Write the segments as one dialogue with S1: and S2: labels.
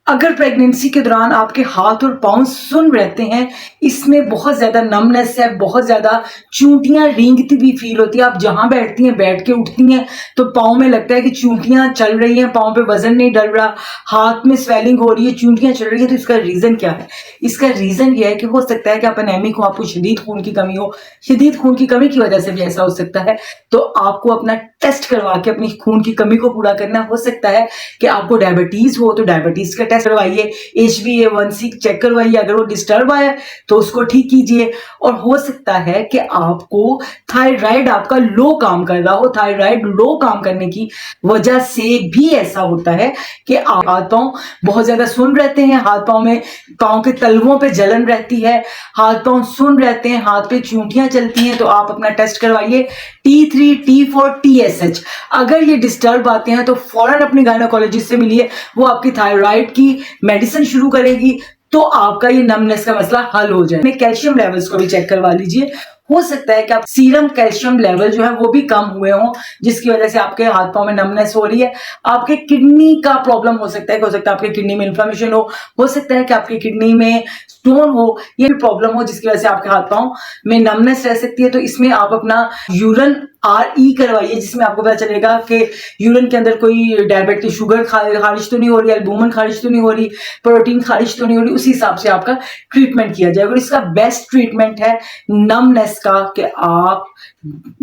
S1: अगर प्रेगनेंसी के दौरान आपके हाथ और पाँव सुन्न रहते हैं, इसमें बहुत ज़्यादा नमनेस है, बहुत ज़्यादा चूंटियाँ रेंगती हुई फ़ील होती है। आप जहाँ बैठती हैं, बैठ के उठती हैं, तो पाँव में लगता है कि चूंटियाँ चल रही हैं, पाँव पे वज़न नहीं डल रहा, हाथ में स्वेलिंग हो रही है, चूंटियाँ चल रही हैं। तो इसका रीज़न क्या है? इसका रीज़न ये है कि हो सकता है कि आप एनीमिक हो, आपको शदीद खून की कमी हो। शदीद खून की कमी की वजह से भी ऐसा हो सकता है। तो आपको अपना टेस्ट करवा के अपनी खून की कमी को पूरा करना। हो सकता है कि आपको डायबिटीज़ हो, तो डायबिटीज़ का टेस्ट करवाइए, HbA1c चेक करवाइए, अगर वो डिस्टर्ब आया तो उसको ठीक कीजिए। और हो सकता है कि आपको थायराइड आपका लो काम कर रहा हो, थायराइड लो काम करने की वजह से भी ऐसा होता है कि हाथ पांव बहुत ज्यादा सुन्न रहते हैं, हाथ पांव में पांव के तलवों पे जलन रहती है, हाथ पांव सुन्न रहते हैं, हाथ पे चूंटियां चलती हैं। तो आप अपना टेस्ट करवाइए T3, T4, TSH। अगर ये डिस्टर्ब आते हैं तो फौरन अपने गायनेकोलॉजिस्ट से मिलिए, वो आपकी थायराइड की मेडिसिन शुरू करेगी, तो आपका ये नमनेस का मसला हल हो जाए। कैल्शियम लेवल्स को भी चेक करवा लीजिए। हो सकता है कि आप सीरम कैल्शियम लेवल जो है वो भी कम हुए हों, जिसकी वजह से आपके हाथ पांव में नमनेस हो रही है। आपके किडनी का प्रॉब्लम हो सकता है, हो सकता है आपके किडनी में इन्फ्लेमेशन हो सकता है कि आपकी किडनी में स्टोन हो, ये भी प्रॉब्लम हो जिसकी वजह से आपके हाथ पांव में नमनेस रह सकती है। तो इसमें आप अपना यूरिन RE करवाइए, जिसमें आपको पता चलेगा कि यूरिन के अंदर कोई डायबिटीज शुगर खारिज तो नहीं हो रही, एल्बुमिन खारिज तो नहीं हो रही, प्रोटीन खारिज तो नहीं हो रही। उसी हिसाब से आपका ट्रीटमेंट किया जाएगा। और इसका बेस्ट ट्रीटमेंट है नमनेस का कि आप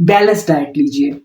S1: बैलेंस डाइट लीजिए।